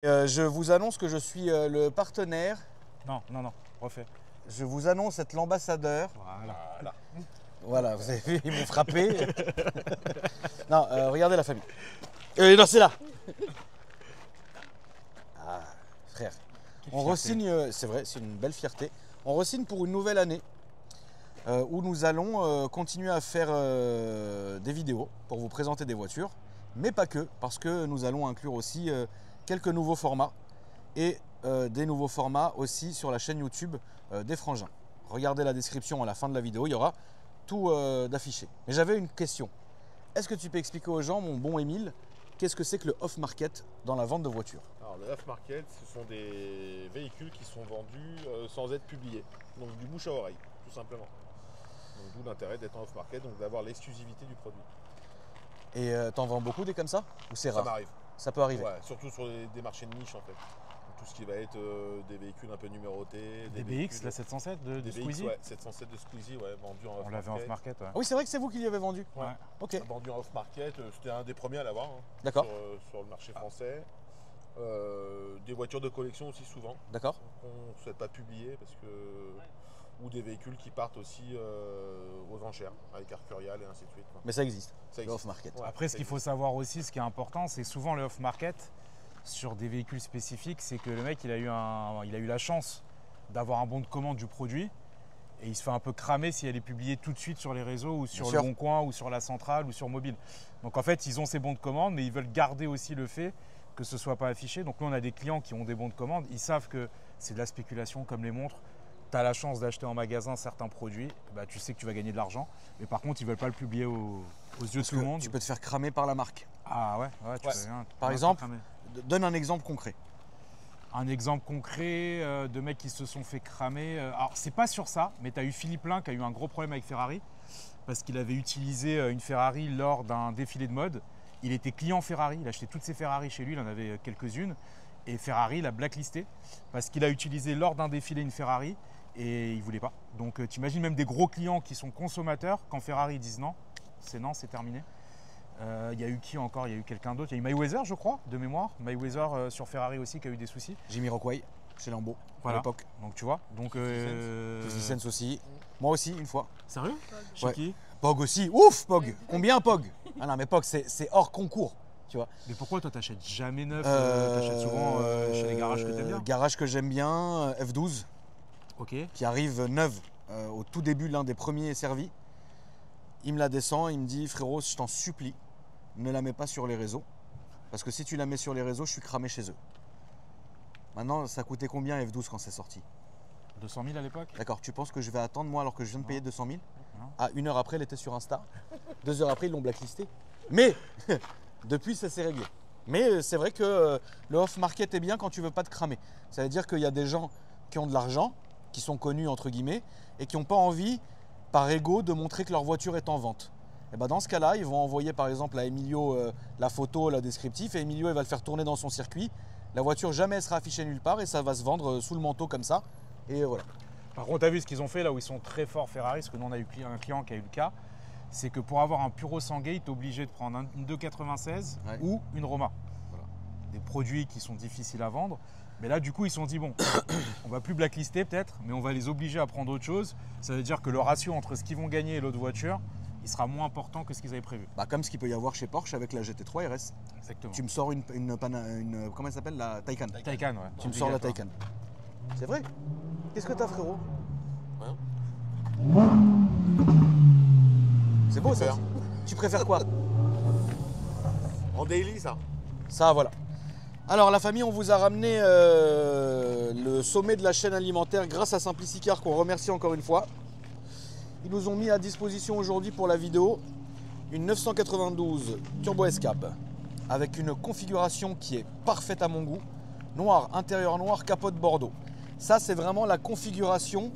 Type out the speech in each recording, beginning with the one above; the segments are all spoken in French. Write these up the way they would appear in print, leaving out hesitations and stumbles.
Je vous annonce que je suis le partenaire. Non, refais. Je vous annonce être l'ambassadeur. Voilà. Voilà, vous avez vu, ils m'ont frappé. Non, regardez la famille. Non, c'est là. Ah, frère. On re-signe, c'est vrai, c'est une belle fierté. On re-signe pour une nouvelle année où nous allons continuer à faire des vidéos pour vous présenter des voitures, mais pas que, parce que nous allons inclure aussi quelques nouveaux formats et des nouveaux formats aussi sur la chaîne YouTube des Frangins. Regardez la description à la fin de la vidéo, il y aura tout d'affiché. Mais j'avais une question. Est-ce que tu peux expliquer aux gens, mon bon Émile, qu'est-ce que c'est que le off-market dans la vente de voitures? Alors le off-market, ce sont des véhicules qui sont vendus sans être publiés. Donc du bouche à oreille, tout simplement. Donc d'où l'intérêt d'être en off-market, donc d'avoir l'exclusivité du produit. Et t'en vends beaucoup des comme ça? Ou c'est rare? Ça m'arrive. Ça peut arriver. Ouais, surtout sur des marchés de niche en fait. Donc, tout ce qui va être des véhicules un peu numérotés. Des BX, la 707 de des Squeezie. BX, ouais, 707 de Squeezie, ouais, vendu en off-market. On l'avait en off-market, ouais. Ah oui, c'est vrai que c'est vous qui l'y avez vendu. Ouais. Ok, Vendu en off-market, c'était un des premiers à l'avoir d'accord, sur le marché français. Des voitures de collection aussi souvent. d'accord. On ne souhaite pas publier parce que ou des véhicules qui partent aussi aux enchères avec Arcurial et ainsi de suite. Quoi. Mais ça existe, Ça le existe. off-market. Ouais, Après, ce ça qu'il faut existe. savoir aussi, ce qui est important, c'est souvent le off-market sur des véhicules spécifiques, c'est que le mec, il a eu la chance d'avoir un bon de commande du produit et il se fait un peu cramer si elle est publiée tout de suite sur les réseaux ou sur Bien le sûr. Bon Coin ou sur la centrale ou sur mobile. Donc en fait, ils ont ces bons de commande, mais ils veulent garder aussi le fait que ce ne soit pas affiché. Donc là, on a des clients qui ont des bons de commande, ils savent que c'est de la spéculation comme les montres. Tu as la chance d'acheter en magasin certains produits, bah, tu sais que tu vas gagner de l'argent, mais par contre, ils ne veulent pas le publier aux yeux de Parce tout le que monde. tu peux te faire cramer par la marque. Ah ouais, tu Ouais. peux rien. Par rien exemple, faire cramer. Donne un exemple concret. Un exemple concret de mecs qui se sont fait cramer. Alors, c'est pas sur ça, mais tu as eu Philippe Lin qui a eu un gros problème avec Ferrari parce qu'il avait utilisé une Ferrari lors d'un défilé de mode. Il était client Ferrari, il achetait toutes ses Ferrari chez lui, il en avait quelques-unes. Et Ferrari l'a blacklisté parce qu'il a utilisé lors d'un défilé une Ferrari et il ne voulait pas. Donc, tu imagines même des gros clients qui sont consommateurs, quand Ferrari disent non, c'est terminé. Il y a eu qui encore? Il y a eu quelqu'un d'autre. Il y a eu Mayweather, je crois, de mémoire. Mayweather sur Ferrari aussi, qui a eu des soucis. Jimiroquai, chez Lambeau, à Voilà. l'époque. Donc tu vois. Donc. 50 Cent aussi. Moi aussi, une fois. Sérieux? Chez Ouais. qui? Pog aussi. Ouf, Pog. Combien Pog? Ah non, mais Pog, c'est hors concours, tu vois. Mais pourquoi toi t'achètes jamais neuf? T'achètes souvent chez les garages que t'aimes bien? Garage que j'aime bien, F12, Ok. qui arrive neuve au tout début, l'un des premiers servis. Il me la descend, il me dit, frérot, je t'en supplie, ne la mets pas sur les réseaux. Parce que si tu la mets sur les réseaux, je suis cramé chez eux. Maintenant, ça coûtait combien F12 quand c'est sorti? 200 000 à l'époque? D'accord, tu penses que je vais attendre moi alors que je viens de payer 200 000? Non. Ah, une heure après, elle était sur Insta. 2 heures après, ils l'ont blacklisté. Mais depuis, ça s'est réglé. Mais c'est vrai que le off-market est bien quand tu veux pas te cramer. Ça veut dire qu'il y a des gens qui ont de l'argent, qui sont connus entre guillemets, et qui n'ont pas envie, par ego, de montrer que leur voiture est en vente. Et ben dans ce cas-là, ils vont envoyer par exemple à Emilio la photo, le descriptif, et Emilio il va le faire tourner dans son circuit. La voiture jamais elle sera affichée nulle part et ça va se vendre sous le manteau comme ça. Et voilà. Par contre, t'as vu ce qu'ils ont fait là où ils sont très forts Ferrari, parce que nous on a eu un client qui a eu le cas, c'est que pour avoir un Puro Sangue, tu es obligé de prendre une 296 Ouais. ou une Roma. Voilà. Des produits qui sont difficiles à vendre. Mais là, du coup, ils se sont dit, bon, on va plus blacklister peut-être, mais on va les obliger à prendre autre chose. Ça veut dire que le ratio entre ce qu'ils vont gagner et l'autre voiture, il sera moins important que ce qu'ils avaient prévu. Bah, comme ce qu'il peut y avoir chez Porsche avec la GT3 RS. Exactement. Tu me sors une comment elle s'appelle, la Taycan. Taycan, ouais. Tu me sors la Obligatoire. Taycan. C'est vrai. Qu'est-ce que t'as, frérot? Rien. C'est beau ça. Super. Aussi. Tu préfères quoi? En daily, ça. Ça, voilà. Alors la famille, on vous a ramené le sommet de la chaîne alimentaire grâce à Simplicicar qu'on remercie encore une fois. Ils nous ont mis à disposition aujourd'hui pour la vidéo une 992 Turbo Escape avec une configuration qui est parfaite à mon goût. Noir, intérieur noir, capote bordeaux. Ça, c'est vraiment la configuration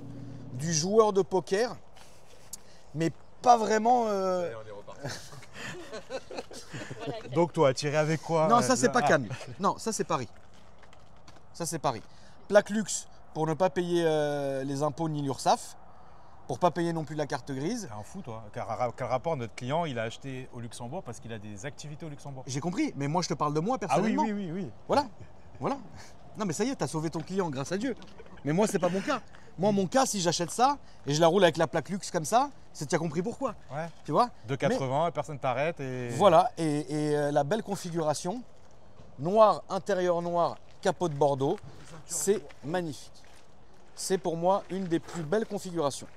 du joueur de poker, mais pas vraiment... Allez, on est reparti. Donc toi, tiré avec quoi? Non, ça c'est pas Ah, Cannes. Non, ça c'est Paris. Ça c'est Paris. Plaque luxe pour ne pas payer les impôts ni l'URSSAF, pour pas payer non plus la carte grise. T'es un fou, toi. Quel rapport notre client, il a acheté au Luxembourg parce qu'il a des activités au Luxembourg? J'ai compris, mais moi je te parle de moi Ah oui, personnellement. oui. Voilà, voilà. Non mais ça y est, t'as sauvé ton client, grâce à Dieu. Mais moi, c'est pas mon cas. Moi, mon cas, si j'achète ça et je la roule avec la plaque luxe comme ça, c'est tu as compris pourquoi. Ouais. Tu vois? 2,80, personne t'arrête et. Voilà, et la belle configuration, noir, intérieur noir, capot de Bordeaux, c'est magnifique. C'est pour moi une des plus belles configurations.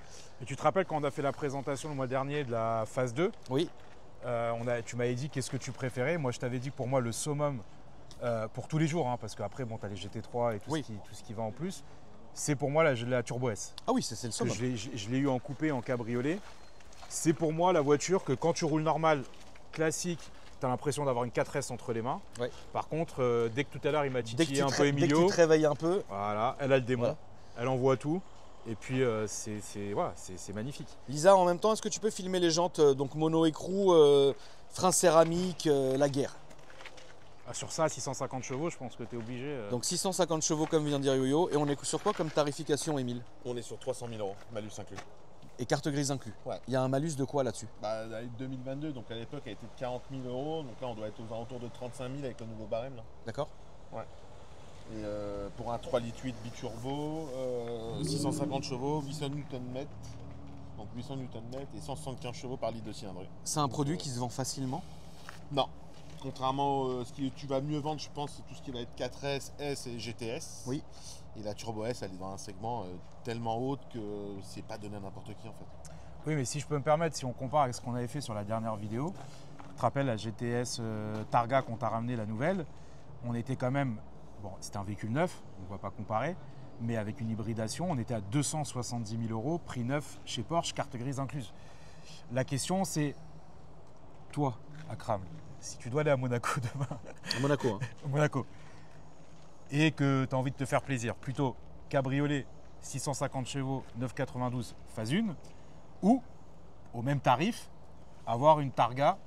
Et tu te rappelles quand on a fait la présentation le mois dernier de la phase 2, Oui, tu m'avais dit qu'est-ce que tu préférais. Moi, je t'avais dit que pour moi, le summum, pour tous les jours, hein, parce qu'après, bon, tu as les GT3 et tout, Oui. tout ce qui va en plus, c'est pour moi la Turbo S. ah oui, c'est le Que summum. je l'ai eu en coupé, en cabriolet. C'est pour moi la voiture que quand tu roules normal, classique, tu as l'impression d'avoir une 4S entre les mains. Ouais. Par contre, dès que tout à l'heure, il m'a Dès que, titillé un peu dès que tu Emilio, te réveilles un peu, voilà, elle a le démon, Voilà. elle envoie tout. Et puis, voilà, c'est magnifique. Lisa, en même temps, est-ce que tu peux filmer les jantes, donc mono écrou, frein céramique, la guerre? Ah, sur ça, 650 chevaux, je pense que tu es obligé. Donc 650 chevaux comme vient de dire Yo-Yo, et on est sur quoi comme tarification, Émile? On est sur 300 000 €, malus inclus. Et carte grise inclus. Ouais. Il y a un malus de quoi là-dessus? Bah, avec 2022, donc à l'époque, elle était de 40 000 €. Donc là, on doit être aux alentours de 35 000 avec le nouveau barème. Là. D'accord? Et pour un 3,8 litres biturbo, 650 chevaux, 800 Nm. Donc 800 Nm et 175 chevaux par litre de cylindrée. C'est un produit qui se vend facilement? Non. Contrairement à ce que tu vas mieux vendre, je pense, c'est tout ce qui va être 4S, S et GTS. Oui. Et la Turbo S, elle est dans un segment tellement haut que c'est pas donné à n'importe qui en fait. Oui, mais si je peux me permettre, si on compare avec ce qu'on avait fait sur la dernière vidéo, tu te rappelles la GTS Targa qu'on t'a ramené, la nouvelle, on était quand même, bon, c'était un véhicule neuf, on ne va pas comparer, mais avec une hybridation, on était à 270 000 €, prix neuf chez Porsche, carte grise incluse. La question, c'est, toi, Akram, si tu dois aller à Monaco demain, À Monaco, hein. Monaco, et que tu as envie de te faire plaisir, plutôt cabriolet, 650 chevaux, 992 phase 1, ou au même tarif, avoir une Targa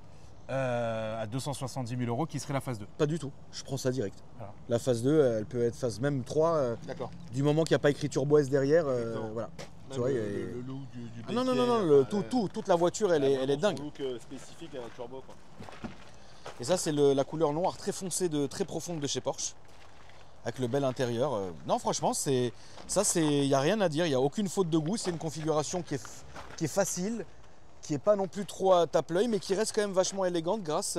à 270 000 € qui serait la phase 2. Pas du tout, je prends ça direct. Voilà. La phase 2, elle peut être phase même 3, D'accord. du moment qu'il n'y a pas écrit Turbo S derrière, Exactement. voilà. Même vois, le look du Ah non, non, baiser, non, non, toute la voiture, elle est dingue. Un look spécifique à la turbo. Quoi. Et ça, c'est la couleur noire très foncée, très profonde de chez Porsche, avec le bel intérieur. Non, franchement, il n'y a rien à dire, il n'y a aucune faute de goût. C'est une configuration qui est facile, qui n'est pas non plus trop à tape l'œil, mais qui reste quand même vachement élégante grâce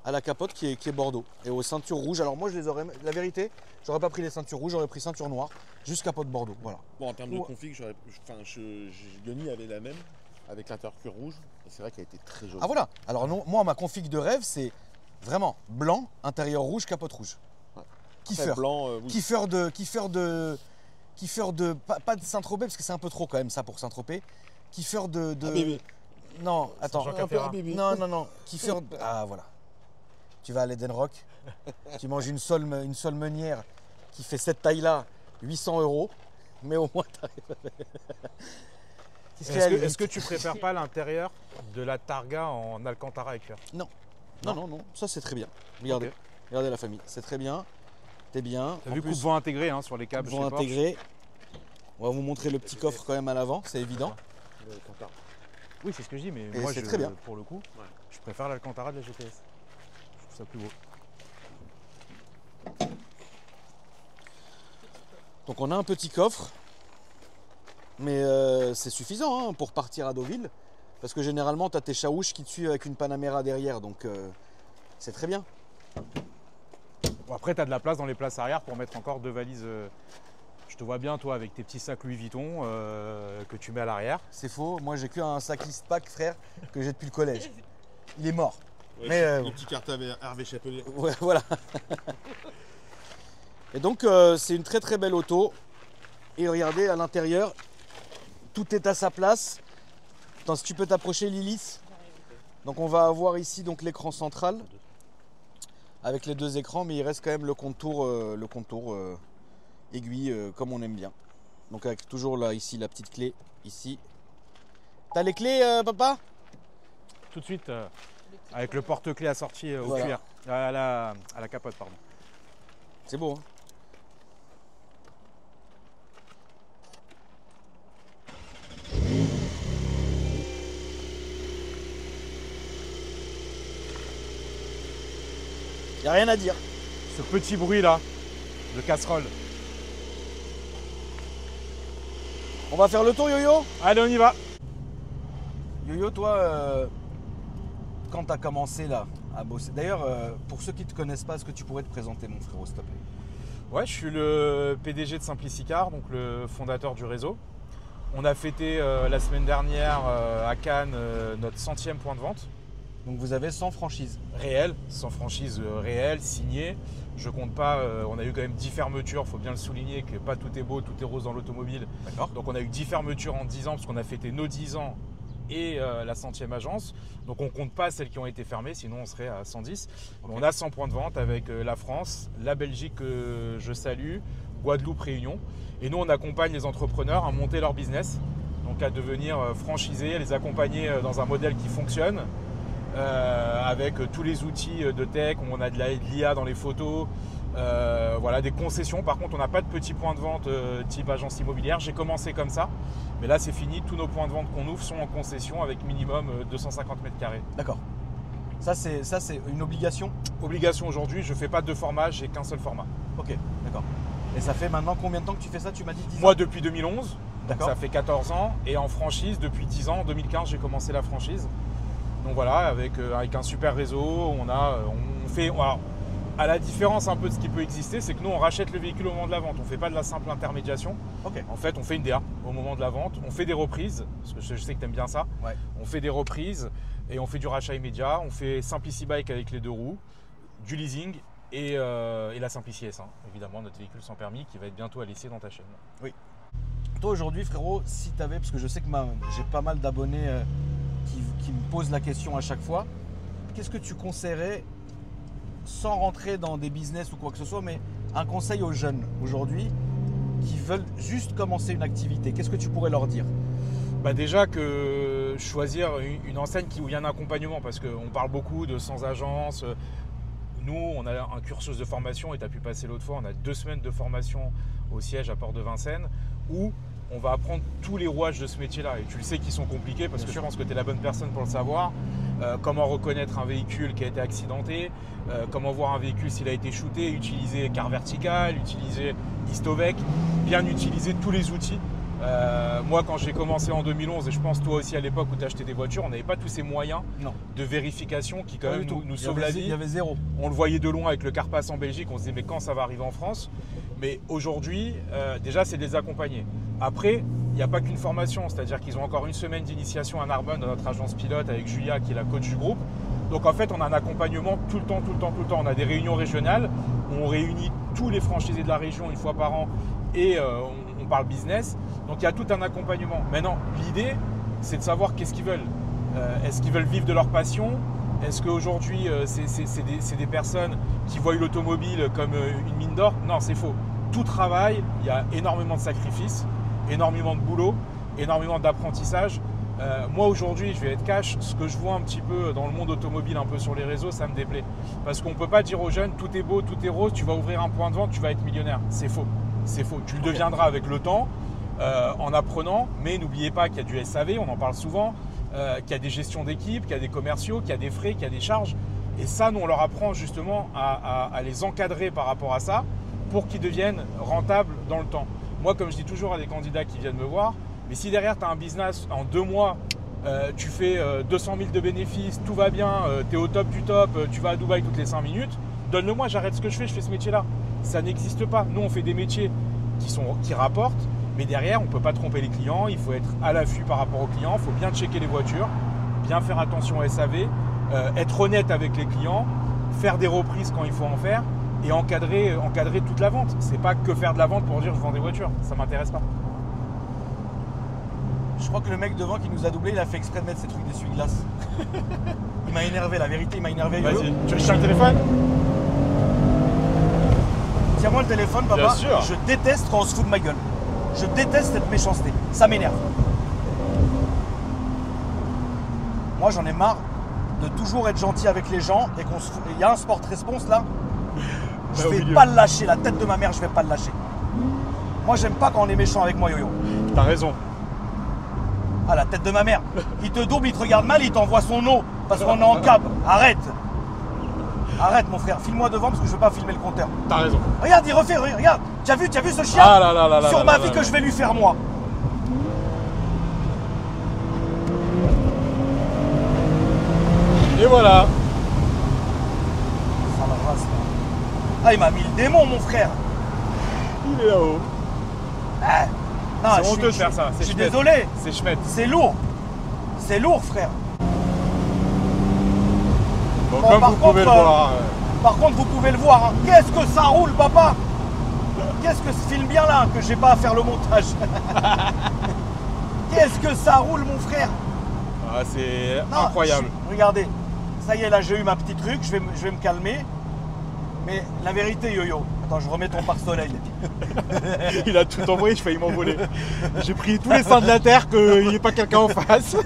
à la capote qui est Bordeaux. Et aux ceintures rouges, alors moi, la vérité, j'aurais pas pris les ceintures rouges, j'aurais pris ceinture noire, juste capote Bordeaux. Voilà. Bon, en termes de Ouais. config, Yoni avait la même, avec l'intérieur cuir rouge. Et c'est vrai qu'elle était très jolie. Ah voilà, alors non, moi, ma config de rêve, c'est vraiment blanc, intérieur rouge, capote rouge. Ouais. Kiffer. Très blanc, oui. Kiffer de pas de Saint-Tropez parce que c'est un peu trop quand même ça pour Saint-Tropez. Kiffer de Ah, bébé. non, attends. Jean Un peu Capéra. un bébé. Non. Kiffer ah voilà. Tu vas à l'Eden Rock, tu manges une sole meunière qui fait cette taille-là, 800 €, mais au moins t'arrives. Qu'est-ce qu'il y a à la Est-ce que limite tu préfères pas l'intérieur de la Targa en Alcantara et cuir? Non, ça c'est très bien. Regardez, Ok. regardez la famille, c'est très bien. T'es bien. T'as En vu plus, coupe-vent intégré hein, sur les câbles vont chez Porsche. intégrer. On va vous montrer le petit coffre quand même à l'avant, c'est évident. Oui, c'est ce que je dis, mais Et moi, c'est très bien. pour le coup, Ouais. je préfère l'Alcantara de la GTS. Je trouve ça plus beau. Donc on a un petit coffre, mais c'est suffisant hein, pour partir à Deauville, parce que généralement tu as tes chaouches qui te suivent avec une Panamera derrière, donc c'est très bien. Bon, après, tu as de la place dans les places arrière pour mettre encore 2 valises. Je te vois bien, toi, avec tes petits sacs Louis Vuitton que tu mets à l'arrière. C'est faux, moi j'ai qu'un sac pack frère que j'ai depuis le collège. Il est mort. Ouais, Mais, le petit carte Hervé Chapelier. Ouais, voilà. Et donc c'est une très très belle auto. Et regardez à l'intérieur, tout est à sa place. Attends, si tu peux t'approcher Lilith. Donc on va avoir ici donc l'écran central avec les 2 écrans, mais il reste quand même le contour aiguille comme on aime bien. Donc avec toujours là ici la petite clé ici. T'as les clés papa? Tout de suite, avec le porte-clés assorti au Voilà. cuir, à la capote, pardon. C'est beau hein. Y a rien à dire. Ce petit bruit-là, de casserole. On va faire le tour, Yo-Yo? Allez, on y va. Yo-Yo, toi, quand tu as commencé là à bosser, d'ailleurs, pour ceux qui ne te connaissent pas, est-ce que tu pourrais te présenter, mon frérot, s'il te plaît? Ouais, je suis le PDG de Simplicicar, donc le fondateur du réseau. On a fêté la semaine dernière à Cannes notre 100e point de vente. Donc vous avez 100 franchises. Réel, sans franchise réelle, signée. Je compte pas, on a eu quand même 10 fermetures, il faut bien le souligner que pas tout est beau, tout est rose dans l'automobile. D'accord. Donc on a eu 10 fermetures en 10 ans parce qu'on a fêté nos 10 ans et la 100e agence. Donc on ne compte pas celles qui ont été fermées, sinon on serait à 110. Okay. On a 100 points de vente avec la France, la Belgique que je salue, Guadeloupe, Réunion. Et nous on accompagne les entrepreneurs à monter leur business, donc à devenir franchisés, à les accompagner dans un modèle qui fonctionne. Avec tous les outils de tech, on a de l'IA dans les photos, voilà, des concessions. Par contre, on n'a pas de petits points de vente type agence immobilière. J'ai commencé comme ça, mais là c'est fini. Tous nos points de vente qu'on ouvre sont en concession avec minimum 250 mètres carrés. D'accord. Ça c'est une obligation? Obligation aujourd'hui, je ne fais pas de format, j'ai qu'un seul format. Ok, d'accord. Et ça fait maintenant combien de temps que tu fais ça? Tu m'as dit 10 ans? Moi depuis 2011, donc D'accord. ça fait 14 ans. Et en franchise depuis 10 ans, en 2015 j'ai commencé la franchise. Donc voilà, avec un super réseau, on fait. Alors, à la différence un peu de ce qui peut exister, c'est que nous on rachète le véhicule au moment de la vente. On ne fait pas de la simple intermédiation. Ok. En fait, on fait une DA au moment de la vente. On fait des reprises, parce que je sais que tu aimes bien ça. Ouais. On fait des reprises et on fait du rachat immédiat. On fait Simplici Bike avec les 2 roues, du leasing et la Simplici S1. Évidemment, notre véhicule sans permis qui va être bientôt à l'essai dans ta chaîne. Oui. Toi aujourd'hui, frérot, si tu avais, parce que je sais que j'ai pas mal d'abonnés qui me posent la question à chaque fois, qu'est-ce que tu conseillerais, sans rentrer dans des business ou quoi que ce soit, mais un conseil aux jeunes aujourd'hui qui veulent juste commencer une activité? Qu'est-ce que tu pourrais leur dire? Bah déjà que choisir une enseigne où il y a un accompagnement, parce qu'on parle beaucoup de sans agence. Nous, on a un cursus de formation, et tu as pu passer l'autre fois, on a 2 semaines de formation au siège à Port-de-Vincennes, où on va apprendre tous les rouages de ce métier-là. Et tu le sais qu'ils sont compliqués parce que je pense que tu es la bonne personne pour le savoir. Comment reconnaître un véhicule qui a été accidenté, comment voir un véhicule s'il a été shooté, utiliser car vertical, utiliser Histovec, bien utiliser tous les outils. Moi, quand j'ai commencé en 2011, et je pense toi aussi à l'époque où tu achetais des voitures, on n'avait pas tous ces moyens de vérification qui quand même nous sauvent la vie. Il y avait zéro. On le voyait de loin avec le Carpass en Belgique, on se disait mais quand ça va arriver en France? Mais aujourd'hui, déjà c'est de les accompagner. Après, il n'y a pas qu'une formation, c'est-à-dire qu'ils ont encore une semaine d'initiation à Narbonne dans notre agence pilote avec Julia qui est la coach du groupe. Donc en fait, on a un accompagnement tout le temps. On a des réunions régionales où on réunit tous les franchisés de la région une fois par an et on parle business. Donc il y a tout un accompagnement. Maintenant, l'idée, c'est de savoir qu'est-ce qu'ils veulent. Est-ce qu'ils veulent vivre de leur passion? Est-ce qu'aujourd'hui, c'est des personnes qui voient l'automobile comme une mine d'or? Non, c'est faux. Tout travail, il y a énormément de sacrifices, énormément de boulot, énormément d'apprentissage. Moi aujourd'hui, je vais être cash, ce que je vois un petit peu dans le monde automobile, un peu sur les réseaux, ça me déplaît. Parce qu'on ne peut pas dire aux jeunes, tout est beau, tout est rose, tu vas ouvrir un point de vente, tu vas être millionnaire. C'est faux. C'est faux. Tu le deviendras avec le temps, en apprenant, mais n'oubliez pas qu'il y a du SAV, on en parle souvent, qu'il y a des gestions d'équipe, qu'il y a des commerciaux, qu'il y a des frais, qu'il y a des charges. Et ça, nous, on leur apprend justement à les encadrer par rapport à ça pour qu'ils deviennent rentables dans le temps. Moi, comme je dis toujours à des candidats qui viennent me voir, mais si derrière tu as un business en 2 mois, tu fais 200 000 de bénéfices, tout va bien, tu es au top du top, tu vas à Dubaï toutes les 5 minutes, donne-le-moi, j'arrête ce que je fais ce métier-là. Ça n'existe pas. Nous, on fait des métiers qui rapportent, mais derrière, on ne peut pas tromper les clients, il faut être à l'affût par rapport aux clients, il faut bien checker les voitures, bien faire attention au SAV, être honnête avec les clients, faire des reprises quand il faut en faire et encadrer toute la vente. C'est pas que faire de la vente pour dire je vends des voitures, ça ne m'intéresse pas. Je crois que le mec devant qui nous a doublé, il a fait exprès de mettre ces trucs d'essuie-glace. Il m'a énervé, la vérité, il m'a énervé. Vas-y, tu veux le téléphone? Tiens-moi le téléphone, papa. Bien sûr. Je déteste quand on se fout de ma gueule. Je déteste cette méchanceté. Ça m'énerve. Moi, j'en ai marre de toujours être gentil avec les gens et qu'on se fout. Il y a un sport response là. Je vais pas le lâcher. La tête de ma mère, je vais pas le lâcher. Moi, j'aime pas quand on est méchant avec moi, Yo-Yo. T'as raison. Ah, la tête de ma mère. Il te double, il te regarde mal, il t'envoie son eau parce qu'on est en cab. Arrête. Arrête mon frère, filme-moi devant parce que je veux pas filmer le compteur. T'as raison. Regarde, il refait, regarde. Tu as vu ce chien? Ah là là là là sur là ma là vie là que là. je vais lui faire moi. Et voilà. Ça la race, là. Ah, il m'a mis le démon, mon frère. Il est là-haut. Ah, non, C'est honteux de faire ça. Je C'est suis chouette. désolé. C'est chouette. C'est lourd. C'est lourd, frère. Bon, Bon, comme par vous pouvez le contre, voir. Par contre, vous pouvez le voir. Hein. Qu'est-ce que ça roule, papa? Qu'est-ce que ce filme bien là, que j'ai pas à faire le montage. Qu'est-ce que ça roule, mon frère? Ah, c'est Non, incroyable. Regardez, ça y est, là, j'ai eu ma petite truc. Je vais me calmer. Mais la vérité, Yo-Yo. Attends, je remets ton pare-soleil. Il a tout envoyé, je failli m'envoler. J'ai pris tous les seins de la terre qu'il n'y ait pas quelqu'un en face.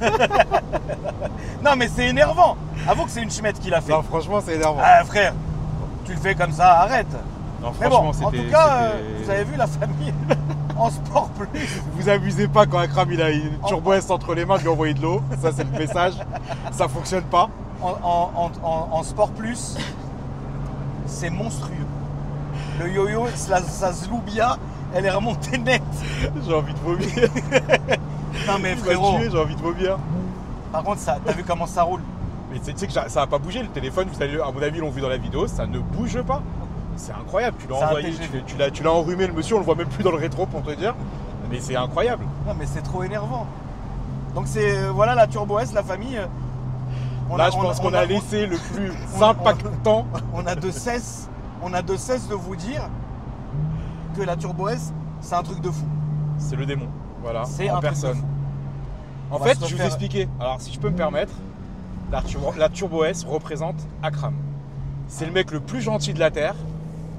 Non, mais c'est énervant. Avoue que c'est une chimette qui l'a fait. Non, franchement, c'est énervant. Ah, frère, tu le fais comme ça, arrête. Non, Mais bon, franchement, en c'était. tout cas, c'était- vous avez vu la famille en sport plus. Vous abusez pas quand Akram il a une turbo S entre les mains de lui envoyer de l'eau. Ça, c'est le message. Ça fonctionne pas. En sport plus, c'est monstrueux. Le yo-yo, sa zloubia, elle est remontée nette. J'ai envie de vomir. Non mais Il m'a frérot, tué, j'ai envie de vomir. par contre, t'as vu comment ça roule? Mais tu sais que ça va pas bouger le téléphone, vous allez, à mon avis, ils l'ont vu dans la vidéo, ça ne bouge pas. C'est incroyable, tu l'as C'est un envoyé, TGV. tu l'as enrhumé le monsieur, on le voit même plus dans le rétro pour te dire. Mais c'est incroyable. Non mais c'est trop énervant. Donc c'est, voilà la Turbo S, la famille. Là, je pense qu'on a laissé le plus impactant. On a de cesse de vous dire que la Turbo S, c'est un truc de fou. C'est le démon. Voilà, C'est en un truc de personne. fou. En On va fait, se je vais vous refaire- expliquer. Alors, si je peux me permettre, la Turbo S représente Akram. C'est le mec le plus gentil de la Terre,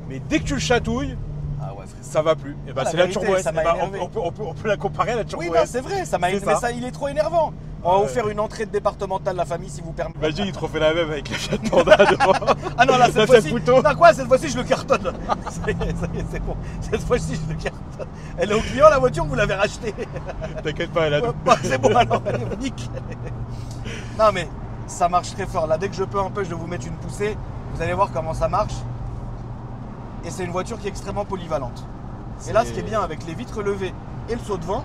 mais dès que tu le chatouilles, Ah ouais, frère. ça va plus. Et ben, Ah, la c'est la vérité, Turbo S. ça m'a Eh ben, énervé. on peut la comparer à la Turbo Oui, non, S. c'est vrai, ça m'a C'est énervé. ça. Il est trop énervant. On va Ah vous ouais. faire une entrée de départementale, la famille, si vous permettez. Imagine, il te refait la même avec la Fiat Panda devant. Ah non, là, La cette Fiat fois-ci. Punto. Non, quoi, cette fois-ci, je le cartonne. Ça y est, c'est bon. Cette fois-ci, je le cartonne. Elle est au client, la voiture, vous l'avez rachetée. T'inquiète pas, elle a Ouais, bah, c'est bon, alors, elle est nickel. Non, mais ça marche très fort. Là, dès que je peux un peu, je vais vous mettre une poussée. Vous allez voir comment ça marche. Et c'est une voiture qui est extrêmement polyvalente. Et là, ce qui est bien avec les vitres levées et le saut de vent,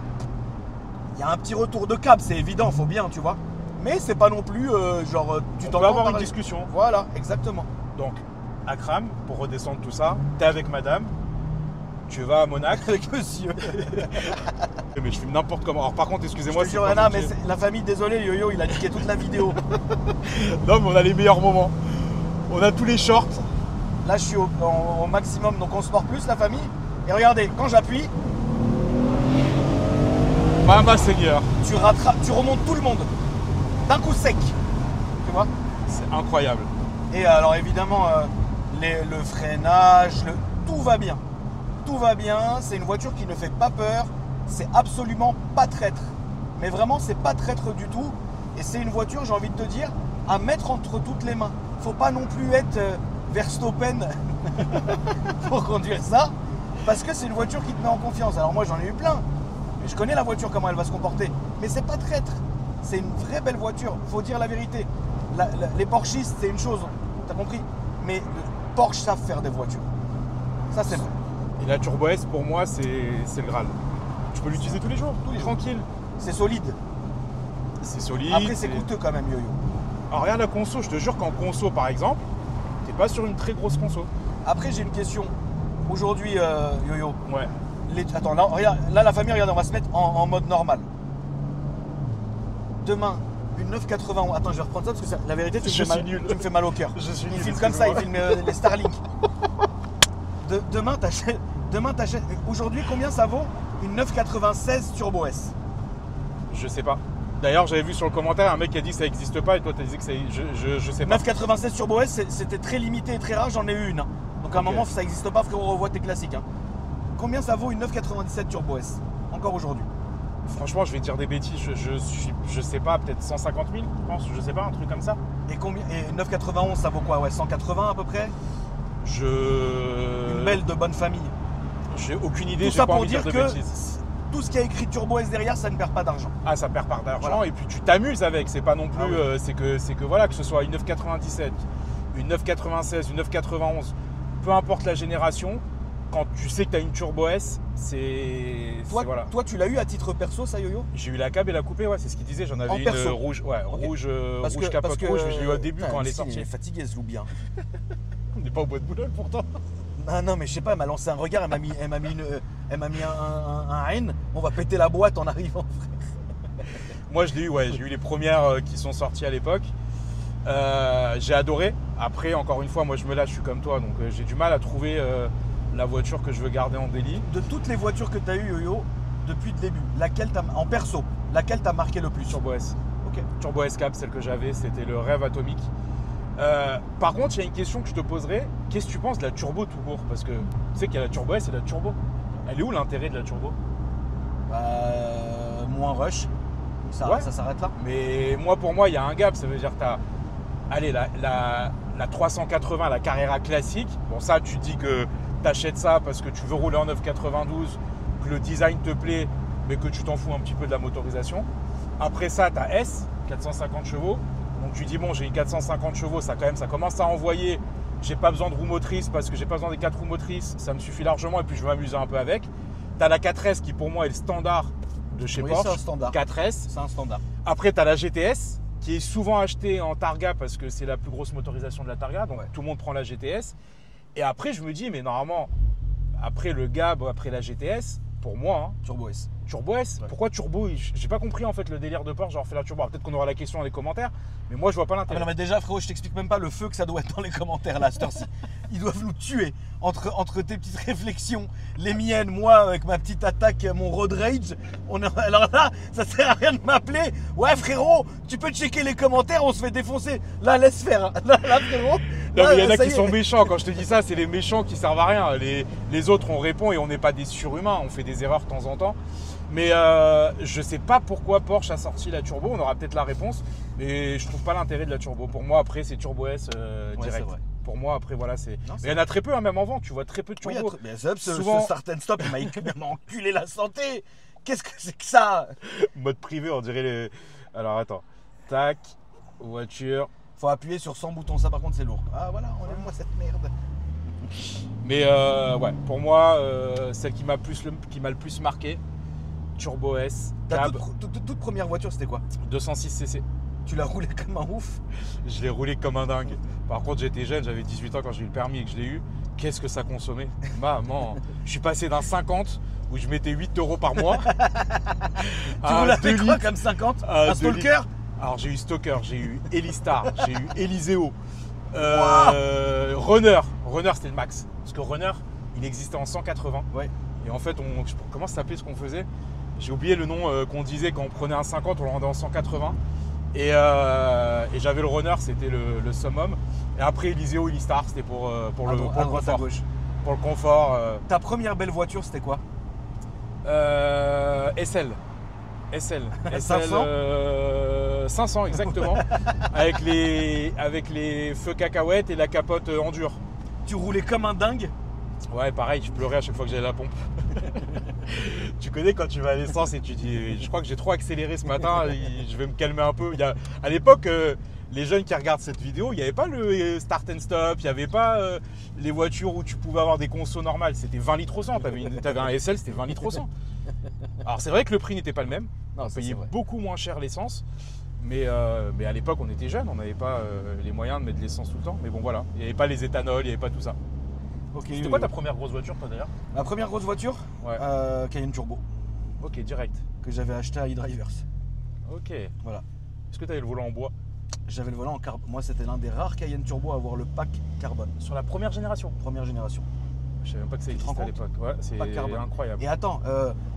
il y a un petit retour de câble, c'est évident, faut bien, tu vois. Mais c'est pas non plus genre tu On t'entends peut avoir une parler. discussion. Voilà, exactement. Donc, Akram, pour redescendre tout ça, t'es avec madame, tu vas à Monaco. Avec monsieur. Mais je filme n'importe comment. Alors, par contre, Je excusez-moi, te c'est jure, pas Anna, gentil. mais la famille, désolé, Yo-Yo, il a niqué toute la vidéo. Non, mais on a les meilleurs moments. On a tous les shorts. Là, je suis au maximum, donc on sport plus, la famille. Et regardez, quand j'appuie, Mama Seigneur. tu remontes tout le monde. D'un coup sec. Tu vois? C'est incroyable. Et alors évidemment, le freinage, tout va bien. Tout va bien, c'est une voiture qui ne fait pas peur, c'est absolument pas traître. Mais vraiment, c'est pas traître du tout. Et c'est une voiture, j'ai envie de te dire, à mettre entre toutes les mains. Faut pas non plus être Verstappen pour conduire ça, parce que c'est une voiture qui te met en confiance. Alors moi, j'en ai eu plein, mais je connais la voiture, comment elle va se comporter. Mais c'est pas traître, c'est une vraie belle voiture, faut dire la vérité. Les Porschistes, c'est une chose, t'as compris. Mais Porsche savent faire des voitures. Ça, c'est vrai. Et la Turbo S, pour moi, c'est le Graal. Tu peux l'utiliser tous les jours, tranquille. C'est solide. C'est solide. Après, c'est coûteux quand même, Yo-Yo. Alors, regarde la conso, je te jure qu'en conso, par exemple, t'es pas sur une très grosse conso. Après, j'ai une question. Aujourd'hui, Yo-Yo, Ouais. attends, là, regarde, là, la famille, regarde, on va se mettre en mode normal. Demain, une 991. Attends, je vais reprendre ça parce que la vérité, tu Je me fais suis mal, nul. tu me fais mal au cœur. Je suis Il nul, filme comme ça, il excuse-moi. filme les Starlink. Demain, t'achètes. Aujourd'hui, combien ça vaut une 996 Turbo S? Je sais pas. D'ailleurs, j'avais vu sur le commentaire un mec qui a dit que ça n'existe pas et toi, t'as dit que ça. Je sais pas. 996 Turbo S, c'était très limité et très rare, j'en ai eu une. Hein. Donc à un Ok. moment, ça n'existe pas, frérot, revois tes classiques. Hein. Combien ça vaut une 997 Turbo S? Encore aujourd'hui? Franchement, je vais dire des bêtises. Je sais pas, peut-être 150 000, je pense. Je sais pas, un truc comme ça. Et 991, ça vaut quoi? Ouais, 180 à peu près? Une belle de bonne famille. J'ai aucune idée. Tout J'ai ça pas pour envie de dire dire de que bêtises. tout ce qui a écrit Turbo S derrière, ça ne perd pas d'argent. Ah, ça perd pas d'argent Voilà. et puis tu t'amuses avec. C'est pas non plus. Ah oui. C'est que voilà, que ce soit une 997, une 996, une 991, peu importe la génération, quand tu sais que tu as une Turbo S, voilà. Toi, tu l'as eu à titre perso, ça, Yo-Yo? J'ai eu la cab et la coupée, ouais, c'est ce qu'il disait. J'en avais En une perso. rouge, ouais, Ok. rouge Parce capote que, rouge, mais je l'ai eu au début quand elle est Il sortie. est fatigué, ce loup bien. On n'est pas au bois de Boulogne pourtant. Ah non, mais je sais pas, elle m'a lancé un regard, elle m'a mis un haine. On va péter la boîte en arrivant. Moi, je l'ai eu, ouais, j'ai eu les premières qui sont sorties à l'époque. J'ai adoré. Après, encore une fois, moi, je me lâche, je suis comme toi, donc j'ai du mal à trouver la voiture que je veux garder en délit. De toutes les voitures que tu as eues, Yo-Yo, depuis le début, en perso, laquelle t'a marqué le plus? Turbo S. Ok. Turbo S Cap, celle que j'avais, c'était le rêve atomique. Par contre, il y a une question que je te poserai. Qu'est-ce que tu penses de la turbo tout court? Parce que tu sais qu'il y a la Turbo S et la turbo. Elle est où l'intérêt de la turbo? Moins rush. Ouais. Ça s'arrête là. Mais pour moi, il y a un gap. Ça veut dire que tu as la 380, la Carrera classique. Bon, ça, tu dis que tu achètes ça parce que tu veux rouler en 992, que le design te plaît, mais que tu t'en fous un petit peu de la motorisation. Après ça, tu as S, 450 chevaux. Donc tu dis, bon, j'ai une 450 chevaux, ça commence à envoyer. J'ai pas besoin de roues motrices parce que j'ai pas besoin des 4 roues motrices. Ça me suffit largement et puis je vais m'amuser un peu avec. Tu as la 4S qui, pour moi, est le standard de chez Porsche. C'est un standard. 4S. C'est un standard. Après, tu as la GTS qui est souvent achetée en Targa parce que c'est la plus grosse motorisation de la Targa. Donc, tout le monde prend la GTS. Et après, je me dis, mais normalement, après le Gab, après la GTS, pour moi, Turbo S. Turbo S. Ouais. Pourquoi Turbo? J'ai pas compris en fait le délire de Porsche, genre fait la Turbo. Alors, peut-être qu'on aura la question dans les commentaires, mais moi je vois pas Ah l'intérêt. non, mais déjà, frérot, je t'explique même pas le feu que ça doit être dans les commentaires là, à cette heure-ci. Ils doivent nous tuer entre tes petites réflexions, les miennes, moi avec ma petite attaque, mon road rage. Alors là, ça sert à rien de m'appeler. Ouais, frérot, tu peux checker les commentaires, on se fait défoncer. Là, laisse faire. Là, frérot. Non, mais il y en a ça qui y est. sont méchants. Quand je te dis ça, c'est les méchants qui servent à rien. Les autres, on répond et on n'est pas des surhumains. On fait des erreurs de temps en temps. Mais je sais pas pourquoi Porsche a sorti la turbo. On aura peut-être la réponse. Mais je trouve pas l'intérêt de la turbo. Pour moi, après, c'est Turbo S Ouais, direct. c'est vrai. Pour moi, après, voilà, c'est. Non, Mais il y en a très peu, hein, même en vente. Tu vois très peu de Oui, turbo. mais ce Souvent- start and stop, il m'a enculé la santé. Qu'est-ce que c'est que ça? Mode privé, on dirait les. Alors attends. Tac, voiture. Faut appuyer sur 100 boutons, ça par contre c'est lourd. Ah voilà, enlève-moi cette merde. Mais ouais, pour moi, celle qui m'a le plus marqué, Turbo S, Ta cab, toute première voiture c'était quoi? 206 cc. Tu l'as roulé comme un ouf. Je l'ai roulé comme un dingue. Par contre, j'étais jeune, j'avais 18 ans quand j'ai eu le permis et que je l'ai eu. Qu'est-ce que ça consommait? Maman, je suis passé d'un 50 où je mettais 8 € par mois Tu à roulais 2 avec quoi litres. comme 50? à Un 2 Stalker? litres. Alors j'ai eu Stalker, j'ai eu Elistar, j'ai eu Eliseo, Runner. Runner c'était le max. Parce que Runner, il existait en 180. Ouais. Et en fait, comment ça s'appelait ce qu'on faisait? J'ai oublié le nom qu'on disait quand on prenait un 50, on le rendait en 180. Et j'avais le Runner, c'était le summum. Et après Eliseo, Elistar, c'était pour le droite à confort. gauche. Pour le confort. Ta première belle voiture c'était quoi? SL. 500? 500 exactement. avec les feux cacahuètes et la capote en dur. Tu roulais comme un dingue? Ouais, pareil, je pleurais à chaque fois que j'allais à la pompe. Tu connais quand tu vas à l'essence et tu dis je crois que j'ai trop accéléré ce matin, je vais me calmer un peu. À l'époque, les jeunes qui regardent cette vidéo, il n'y avait pas le start and stop, il n'y avait pas les voitures où tu pouvais avoir des consos normales. C'était 20 litres au 100. Tu avais un SL, c'était 20 litres au 100. Alors c'est vrai que le prix n'était pas le même. Non, On ça, payait c'est vrai. beaucoup moins cher l'essence. Mais à l'époque, on était jeunes, on n'avait pas les moyens de mettre de l'essence tout le temps. Mais bon, voilà, il n'y avait pas les éthanols, il n'y avait pas tout ça. Ok. C'était quoi ta première grosse voiture, toi d'ailleurs? Ma première grosse voiture? Ouais. Cayenne Turbo. Ok, direct. Que j'avais acheté à e-Drivers. Ok. Voilà. Est-ce que tu avais le volant en bois? J'avais le volant en carbone. Moi c'était l'un des rares Cayenne Turbo à avoir le pack carbone. Sur la première génération? Première génération. Je savais même pas que ça Tu te rends existait à compte? l'époque. Ouais, c'est Pas carbone. incroyable. Et attends,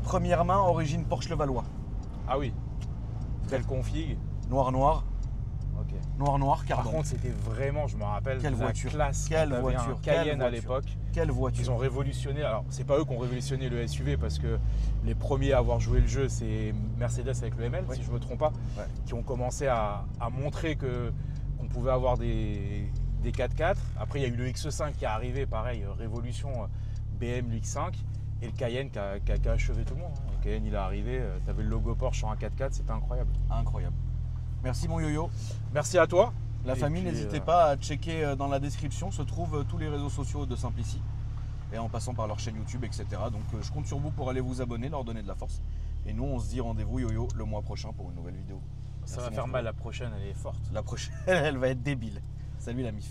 première main, origine Porsche Levallois. Ah oui. Belle config. Noir, Ok. noir, Par carbone. contre, c'était vraiment, je me rappelle, Quelle la voiture. classe. Quelle T'avais voiture. un Quelle Cayenne à voiture. l'époque. Quelle voiture. Ils ont révolutionné. Alors, c'est pas eux qui ont révolutionné le SUV parce que les premiers à avoir joué le jeu, c'est Mercedes avec le ML, Oui. si je me trompe pas, Ouais. qui ont commencé à montrer qu'on pouvait avoir des 4x4. Après, il y a eu le X5 qui est arrivé, pareil, révolution BM, le X5, et le Cayenne qui a achevé tout le monde. Le Cayenne, il est arrivé, tu avais le logo Porsche sur un 4x4, c'était incroyable. Incroyable. Merci mon yo-yo. Merci à toi. La Et famille, puis, n'hésitez pas à checker dans la description, se trouvent tous les réseaux sociaux de Simplici. Et en passant par leur chaîne YouTube, etc. Donc je compte sur vous pour aller vous abonner, leur donner de la force. Et nous, on se dit rendez-vous yo-yo le mois prochain pour une nouvelle vidéo. Ça Merci, va mon faire frère. mal la prochaine, elle est forte. La prochaine, elle va être débile. Salut la MIF.